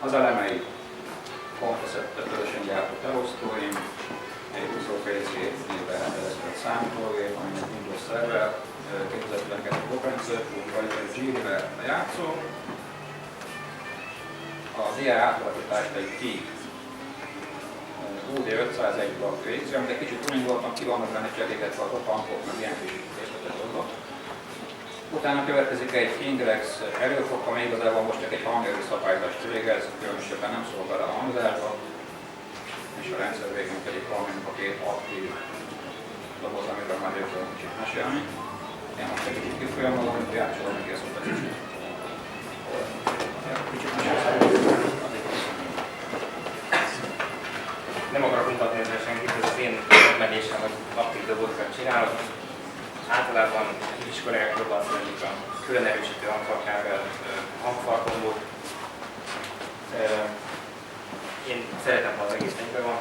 Az elemei komposzettetősen gyártott elosztóim, egy 20 névben rendelkezett számítógép, aminek Windows szerver, 2012 openc, vagy egy G-vel lejátszó. Az ilyen átalakítást egy TIG UD501 blokk végzi, amit egy kicsit tuningoltam, ki vannak benne cserégetve a tankok, meg ilyen kis részletes dolgok. Utána következik egy Ingrex erőfok, ami igazából most csak egy hangerő szabályozást végez, különösebben nem szól bele a hangzásba, és a rendszer végén pedig van a két aktív doboz, amiről már jövő kicsit mesélni. Én most egy kicsit kifolyam magam, hogy játszolom neki ezt a kicsit. Kicsit mesélni. Nem akarok mutatni ezzel senkit, ez az én megésem, hogy aktív dobozokat csinálok. Általában iskolákban jobban szeretik a külön erősítő hangfalkábel hangfalkombót. Én szeretem, ha az egész egyben van.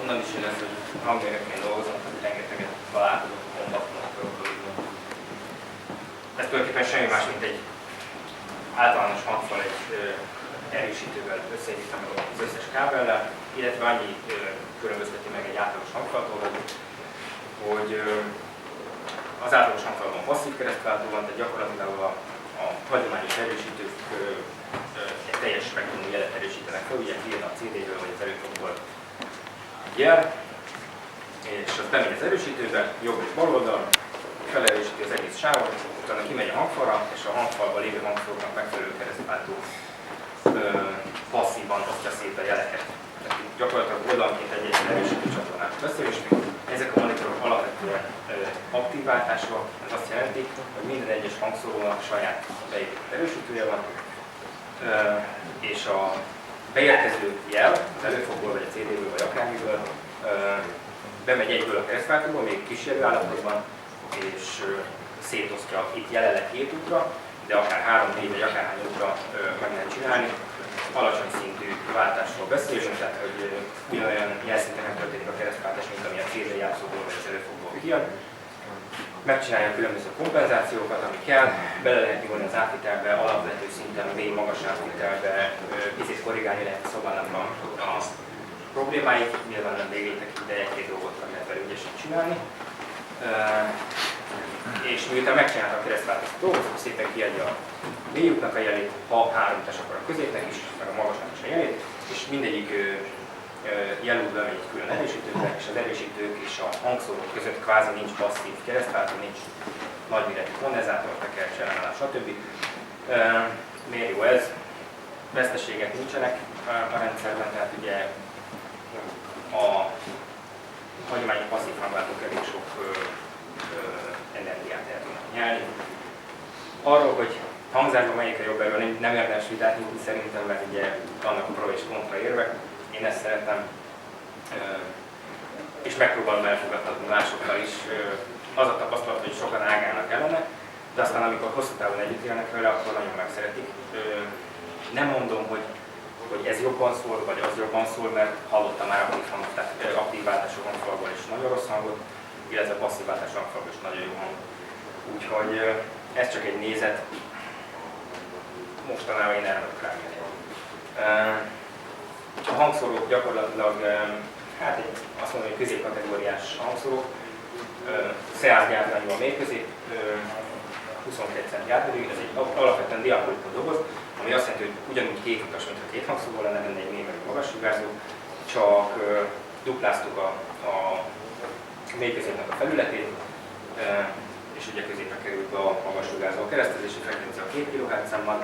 Onnan is jön ez, hogy hangmérnökként dolgozom, hogy rengeteget találkozok a kombatnak. Ez tulajdonképpen semmi más, mint egy általános hangfal egy erősítővel összeegyítem az összes kábellel, illetve annyi különbözteti meg egy átlagos hangfaltól, hogy az átlagos hangfalban passzív keresztváltó van, tehát gyakorlatilag a hagyományos erősítők egy teljes spektrumú jelet erősítenek fel, ugye kijön a CD-ből vagy az erőfokból egy jel, és az bemegy az erősítőbe, jobb és bal oldal, felerősíti az egész sávot, utána kimegy a hangfalra, és a hangfalban lévő hangszóróknak megfelelő keresztváltó passzívan osztja szét a jeleket. Tehát gyakorlatilag oldalként egy erősítő csatornát beszélünk. Ezek a monitorok alapvetően aktív váltásúak, ez azt jelenti, hogy minden egyes hangszórónak saját beépített erősítője van, és a beérkező jel, az előfokból, vagy a CD-ből, vagy akármiből bemegy egyből a keresztváltóba, még kísérő állapotban, és szétosztja itt jelenleg 2 útra, de akár 3-4 vagy akárhány útra meg lehet csinálni. Alacsony szintű váltásról beszélünk, tehát hogy ugyanolyan jelszinteken történik a keresztváltás, mint ami a CD játszóból vagy az előfokból kijön. Megcsinálja a különböző kompenzációkat, ami kell, bele lehet nyúlni az átvitelbe, alapvető szinten a mély magas átvitelbe, picit korrigálni lehet a szobának a problémáit, nyilván nem végétek ide egy-két dolgot lehet vele ügyesen csinálni. És miután megcsinálta a keresztváltást a dolgot, szépen kiadja a mélyüknek a jelét, ha 3 utas, akkor a középnek is, meg a magasnak is a jelét, és mindegyik jelút bemegy egy külön erősítőbe, és az erősítők és a hangszórók között kvázi nincs passzív keresztváltó, nincs nagyméretű kondenzátor, tekercs, ellenállás, stb. Miért jó ez? Veszteségek nincsenek a rendszerben, tehát ugye a hagyományos passzív hangváltók elég sok energiát el tudnak nyelni. Arról, hogy hangzásban melyik a jobb, erről nem érdemes vitát nyitni szerintem, mert ugye vannak a pro és kontra érvek. Én ezt szeretem, és megpróbálom elfogadtatni másokkal is. Az a tapasztalat, hogy sokan ágálnak ellene, de aztán amikor hosszú távon együtt élnek vele, akkor nagyon megszeretik. Nem mondom, hogy ez jobban szól, vagy az jobban szól, mert hallottam már aktív váltású hangfalból is nagyon rossz hangot, illetve passzív váltású hangfalból is nagyon jó hang. Úgyhogy ez csak egy nézet. Mostanában én erre vagyok rámenni. A hangszórók gyakorlatilag, hát azt mondom, hogy középkategóriás hangszórók. Szeász gyártmányú a mély-közép, 22 cm átmérőjű, ez egy alapvetően diapolita doboz, ami azt jelenti, hogy ugyanúgy 2 utas, mint a 2 hangszóróval lenne egy mély vagy magas sugárzó, csak dupláztuk a mély-középnek a felületét, és ugye középre került be a magas sugárzó. A keresztezési frekvencia 2 kHz-en van,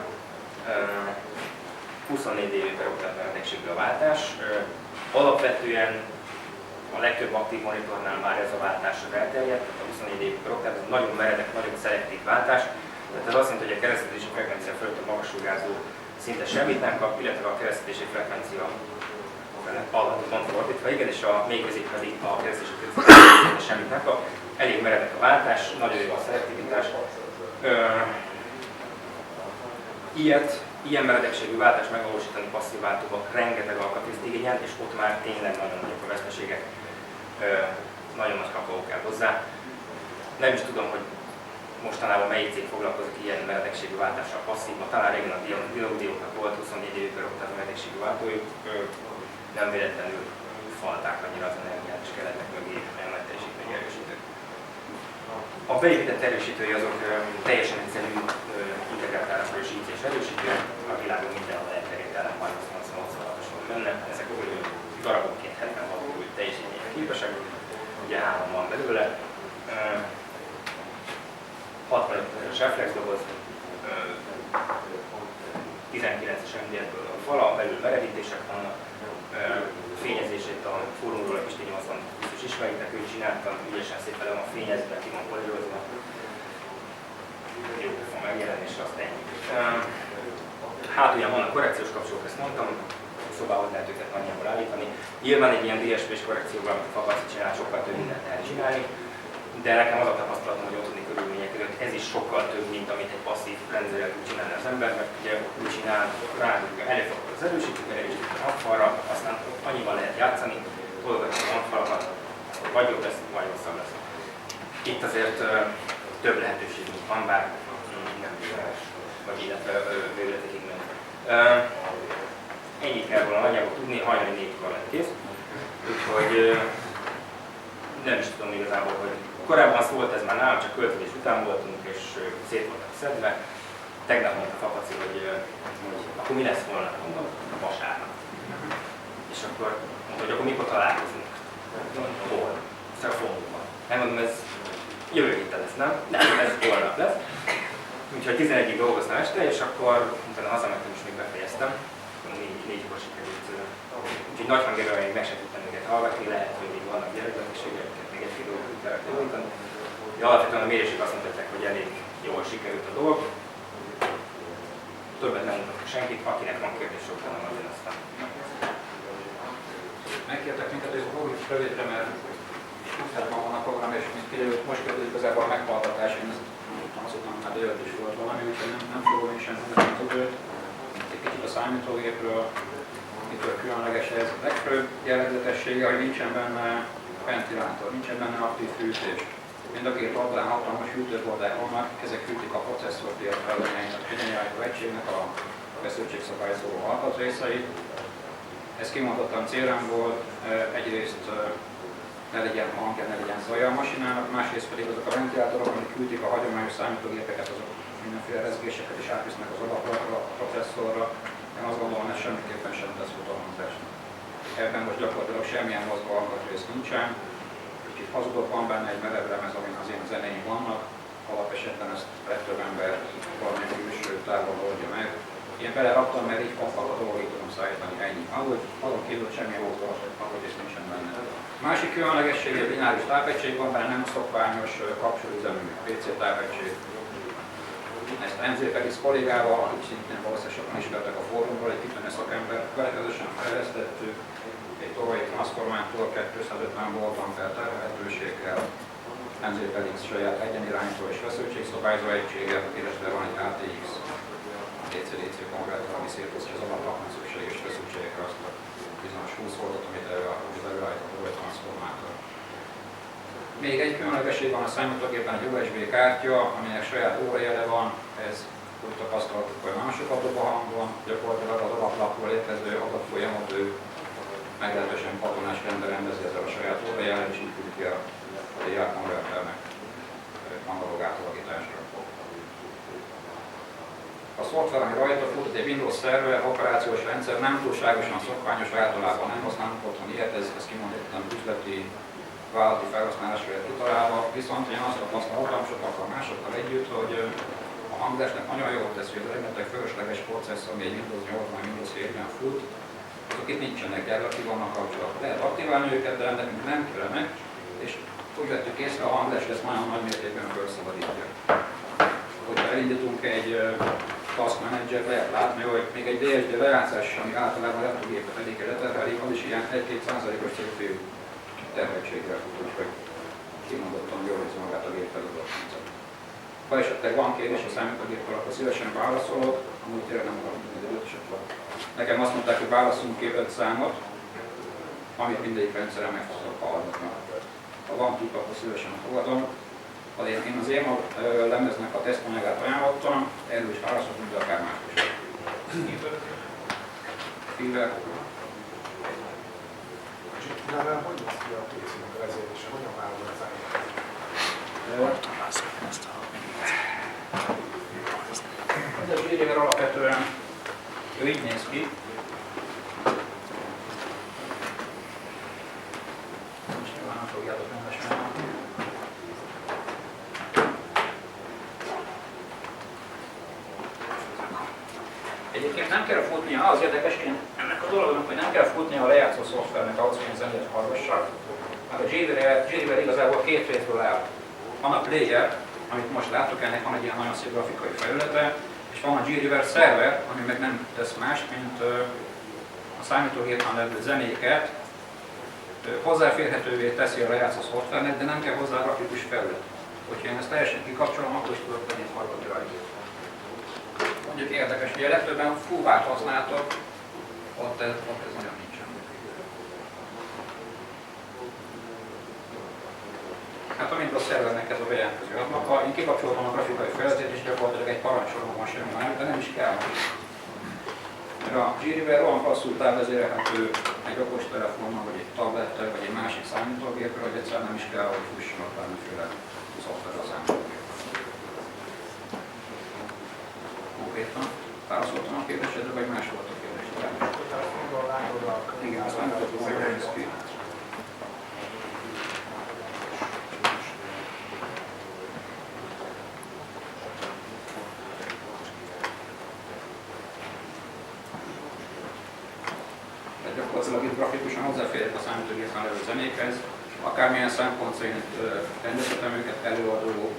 24 dB per oktáv meredekségű a váltás. Alapvetően a legtöbb aktív monitornál már ez a váltásra elterjedt, a 24 dB per oktáv, ez nagyon meredek, nagyon szelektív váltás. Tehát ez azt jelenti, hogy a keresztezési frekvencia fölött a magas sugárzó szinte semmit nem kap, illetve a keresztezési frekvencia alatt pont fordítva, igen, és a mély közép pedig a keresztezési frekvencia szinte semmit nem kap. Elég meredek a váltás, nagyon jó a szelektivitás. Ilyen meredekségű váltást megvalósítani passzív váltóban rengeteg alkatrészt igényel, és ott már tényleg nagyon nagyok a veszteségek, nagyon nagy kakaó kell hozzá. Nem is tudom, hogy mostanában melyik cég foglalkozik ilyen meredekségű váltással passzívban. Talán régen a Diaudióknak volt 24 dB per oktáv sebességű váltójuk, nem véletlenül falták annyira az energiát, és kellettek mögé olyan nagy teljesítmény erősítők. A beépített erősítői azok teljesen egyszerű integrált áramkörös IC-s erősítők, a világon mindenhol elterjedt állam 386-as van benne, ezek darabonként 76 teljesítményre képesek, ugye 3 van belőle, 65-es reflexdoboz, 19-es MDF-ből a fala, belül meredítések vannak, fényezését a fórumról a Pisti 80 biztos ismeritek, őt csináltam, ügyesen szépen le van fényezve, ki van polírozva, jó fog megjelenni, és azt ennyi. Hát ugye vannak korrekciós kapcsolók, ezt mondtam, szobához lehet őket nagyjából állítani. Nyilván egy ilyen DSP-s korrekcióval, amit a Fapaci csinál, sokkal több mindent lehet csinálni, de nekem az a tapasztalatom, hogy otthoni körülmények között ez is sokkal több, mint amit egy passzív rendszerrel tud csinálni az ember, mert ugye úgy csinál, ráadjuk előfakad az erősítőt a hangfalra, aztán annyival lehet játszani, tologatni a hangfalakat, akkor vagy jobb lesz, vagy rosszabb lesz. Itt azért több lehetőségünk van, bár nem bizonyos, vagy illetve végletekig ment. Ennyit kell volna nagyjából tudni, hajnali 4-kor lett kész, úgyhogy nem is tudom igazából, hogy korábban szólt ez már nálam, csak költözés után voltunk, és szét voltak szedve. Tegnap mondta Fapaci, hogy akkor mi lesz volna? Mondom, vasárnap. És akkor mondta, hogy akkor mikor találkozunk? Hol? Szóval a fónumban. Megmondom, ez jövő héten lesz, nem? Nem, ez holnap lesz. Úgyhogy 11-ig dolgoztam este, és akkor utána hazamentem, és még befejeztem. 4-kor sikerült. Úgyhogy nagy hangerően még meg sem tudtam őket hallgatni, lehet, hogy még vannak gyerekbetegségek, még egy-két dolgot úgy lehet javítani. De alapvetően a mérések azt mutatják, hogy elég jól sikerült a dolog. Többet nem mutatok senkit, akinek van kérdés, sokkal nem azért aztán. Megkértek minket, hogy fogjuk rövidre, mert úszásban van a program, és mint kiderült, most került igazából a meghallgatás, én ezt tudtam, azután már délőtt is volt valami, úgyhogy nem fogom én sem mondani az időt. Egy kicsit a számítógépről, mitől különleges ez. A legfőbb jellegzetessége, hogy nincsen benne ventilátor, nincsen benne aktív fűtés. Mind a két oldalán hatalmas hűtőbordák vannak, ezek hűtik a processzort, illetve a egyenjáró egységnek a feszültségszabályozó alkatrészeit. Ez kimondottan célrám volt, egyrészt ne legyen hangja, ne legyen zaja a masinának, másrészt pedig azok a ventilátorok, amik hűtik a hagyományos számítógépeket, azok mindenféle rezgéseket is átvisznek az alapra, a processzorra. Én azt gondolom, ez semmiképpen sem tesz utalmazásnak. Ebben most gyakorlatilag semmilyen mozgó alkatrész nincsen. Kicsit hazudok, van benne egy merev lemez, amin az én zenéim vannak. Alapesetben ezt legtöbb ember valamilyen külső távol oldja meg. Én beleraktam, mert így kompakt dolgok így tudom szállítani, ennyi. Ahogy azon kívül semmilyen mozgó alkatrész nincsen benne. Másik különlegesség, hogy bináris tápegység van benne, nem szokványos kapcsolóüzemű PC tápegység. Ezt MZ Felix kollégával, akik szintén valószínűleg sokan ismertek a fórumból, egy kitűnő szakember közösen fejlesztettük, egy további transformátor 250 volt ampere terhelhetőséggel, MZ Felix saját egyenirányító és feszültségszabályozó egységgel, illetve van egy ATX DC-DC konverter, ami szétosztja az alapnak szükséges feszültségekre azt a bizonyos 20 voltot, amit előállít a további transformátor. Még egy különlegesség van a számítógépben, egy USB kártya, aminek saját órajele van, ez úgy tapasztaltuk, hogy nagyon sokat dob a hangon, gyakorlatilag az alaplapról érkező adatfolyamot ő meglehetősen katonás rendben rendezi ezzel a saját órajellel, és így küldi a DA konverternek analóg átalakításra. A szoftver, ami rajta fut, egy Windows szerver, operációs rendszer, nem túlságosan szokványos, általában nem használunk otthon ilyet, ez kimondottan üzleti vállalati felhasználásra lett kitalálva, viszont én azt tapasztaltam sokkal másokkal együtt, hogy a hangzásnak nagyon jól teszi, hogy a rengeteg fölösleges processzor, ami egy Windows 8-ban, Windows 7-ben fut, azok itt nincsenek, gyerek ki vannak kapcsolatban. Lehet aktiválni őket, de nekünk nem kellene, és úgy vettük észre, a hangzás ezt nagyon nagy mértékben felszabadítja. Hogyha elindítunk egy task manager, lehet látni, hogy még egy DSD lejátszás, ami általában a laptopgépet eléggé leterhelik, az is ilyen 1-2%-os CPU terheltséggel fut, úgyhogy kimondottan jól érzi magát a gép feladott rendszer. Ha esetleg van kérdés a számítógéppel, akkor szívesen válaszolok, amúgy tényleg nem akarok minden időt, és akkor nekem azt mondták, hogy válaszolunk ki 5 számot, amit mindegyik rendszeren meg fogok hallgatni. Ha van tip, akkor szívesen fogadom. Én az EMA lemeznek a tesztanyagát ajánlottam, erről is válaszoltunk, de akár más is. Fever. Nálán hogy lesz ki a PC-nek a vezérése? Hogyan válogatják? Ez a G-River alapvetően ő így néz ki. Most nyilván nem fogjátok rendesen látni. Egyébként nem kell futnia, az érdekesként ennek a dolognak, hogy nem kell futnia a lejátszó szoftvernek ahhoz, hogy a zenét hallgassak. Mert a G-River igazából két részből áll. Van a player, amit most láttuk, ennek van egy ilyen nagyon szép grafikai felülete, és van a G-River szerver, ami meg nem tesz más, mint a számítógépen levő zenéket hozzáférhetővé teszi a lejátszó szoftvernek, de nem kell hozzá grafikus felület. Hogyha én ezt teljesen kikapcsolom, akkor is tudok tenni hallgatni rajta. Mondjuk érdekes, hogy a legtöbben fúvát használtok, ott ez nagyon nincsen. Hát amint a szervernek ez a bejelentkező ablaka, én kikapcsoltam a grafikai felületét, és gyakorlatilag egy parancsolom van semmi már, de nem is kell. Mert a G-River olyan klasszul távvezérelhető egy okostelefonnal, vagy egy tablettel, vagy egy másik számítógépről, hogy egyszer nem is kell, hogy fussanak bármiféle szoftver a számítógépről. Konkrétan válaszoltam a kérdésedre, vagy más volt a kérdés? Igen, az látható, hogy jól néz ki. Gyakorlatilag itt grafikusan hozzáférhet a számítógépen levő zenékhez, akármilyen szempont szerint rendezhetem őket, előadó,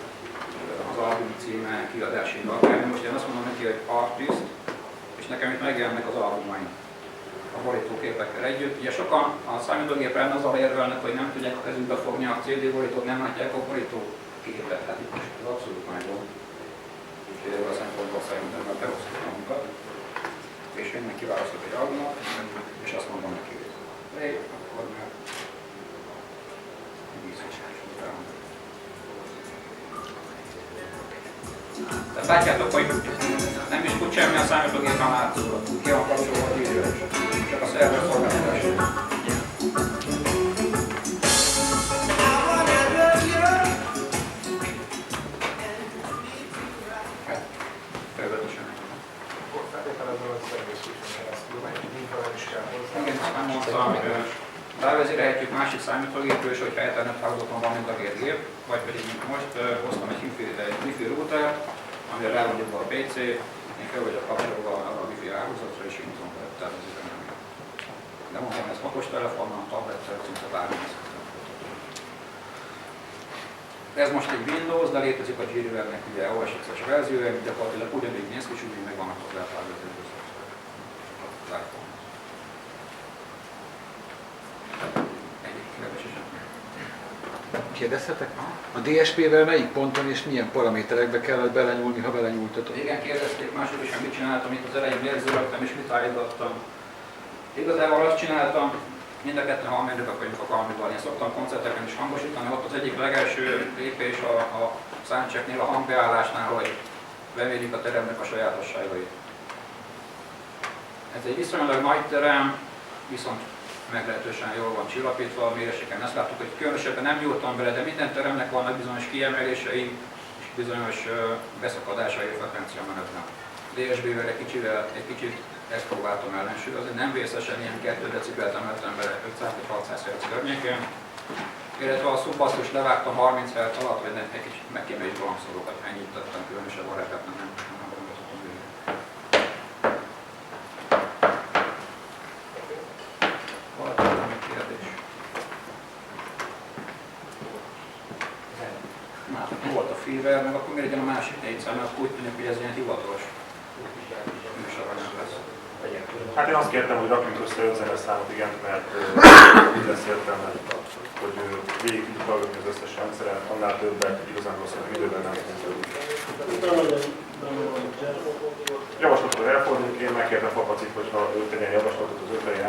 az album címe, kiadási akármi. Most én azt mondom neki, hogy artist, és nekem itt megjelennek az albumaim a borítóképekkel együtt. Ugye sokan a számítógépen azzal érvelnek, hogy nem tudják a kezükbe fogni a CD borítót, nem látják a borítóképet, hát itt most az abszolút megvan. Úgyhogy ebből a szempontból szerintem már beosztjuk magunkat. És én neki választok egy albumot, és azt mondom neki, hogy play, akkor már vízviselésünk rá. Tehát látjátok, hogy nem is tud semmi a számítógépen látszódott, ki van kapcsolva a G-River, csak a szerver szolgáltatás. Hát, területesen. Igen, azt nem mondtam, rávezérelhetjük másik számítógépről, és hogyha Ethernet hálózaton van mind a két gép, vagy pedig most hoztam egy Wi-Fi router, amire rá vagyok a PC, én fel vagyok kapcsolva a Wi-Fi hálózatra, és én tudom tehát az üzemelni. De mondom, ez okostelefonnal, tablettel, szinte bármi. Ez most egy Windows, de létezik a G-Rivernek ugye OS-es verziója, amit gyakorlatilag ugyanígy néz ki, és úgy megvannak hozzá a felvezető szoftver. Kérdezhetek? A DSP-vel melyik ponton és milyen paraméterekbe kellett belenyúlni, ha belenyúltatok? Igen, kérdezték mások is, mit csináltam, itt az elején végzőrögtem és mit állítottam. Igazából azt csináltam, mind a ketten hangmérnökök vagyunk a Kalmival, én szoktam koncerteken is hangosítani, ott az egyik legelső lépés a soundchecknél, a hangbeállásnál, hogy bemérjük a teremnek a sajátosságait. Ez egy viszonylag nagy terem, viszont meglehetősen jól van csillapítva a méréseken. Ezt láttuk, hogy különösebben nem nyúltam bele, de minden teremnek vannak bizonyos kiemelései és bizonyos beszakadásai a frekvencia menetben. DSB-vel egy kicsit ezt próbáltam ellensúlyozni, nem vészesen ilyen 2 decibelt emeltem bele 500 vagy 600 Hz környékén, illetve a szubbasszust levágtam 30 Hz alatt, vagy egy kicsit megkémelyik hangszorokat, ennyit tettem, különösebb a repet nem gondoltam végig. Volt a Fever, meg akkor miért legyen a másik 400, mert úgy tűnik, hogy ez ilyen hivatalos műsoranyag lesz. Hát én azt kértem, hogy rakjunk össze 5 zeneszámot, igen, mert úgy lesz értelme, hogy végig tudjuk hallgatni az összes rendszeren, annál többet igazán rosszabb időben nem tudunk. Javaslatot elfordulunk, én megkértem Papacit, hogyha ő tegyen javaslatot az ötleje